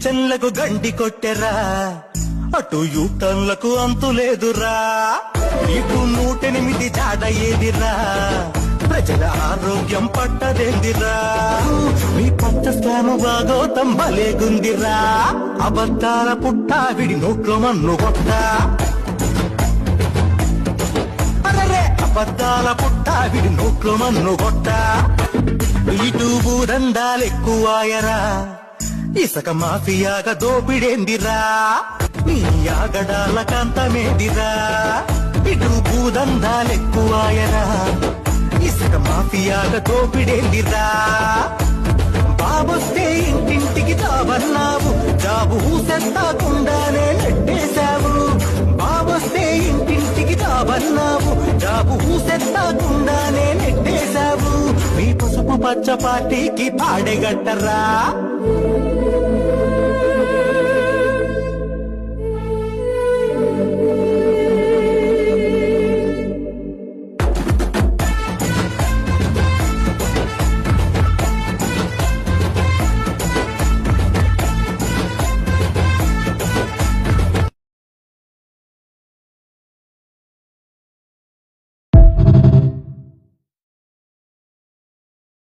పింఛన్లకు గండి కొట్టెరా, అటు యూటర్న్లకు అంతులేదురా, ఇటు 108 జాడ ఏదిరా, ప్రజల ఆరోగ్యం పట్టదేందిరా, మీ పచ్చ స్కాము భాగోతం భలేగుందిరా, అబద్ధాల పుట్టావిడి నోట్లో మన్ను కొట్ట, అరే అబద్ధాల పుట్టావిడి నోట్లో మన్ను కొట్ట, ఇటు భూదందాలెక్కువాయరా, ఇసక మాఫియాగా దోపిడేందిరా, నీ ఆగడాల కాంతమేదిరా, ఇటు భూదందాలెక్కువాయరా, ఇసుక మాఫియాగా దోపిడేందిరా, బాబొస్తే ఇంటింటికి జాబన్నావు, జాబు ఊసెత్తాకుండానే నెట్టేశావు, బాబొస్తే ఇంటింటికి జాబన్నావు, జాబు ఊసెత్తాకుండానే నెట్టేశావు, మీ పసుపు పచ్చ పార్టీకి పాడెగట్టరా.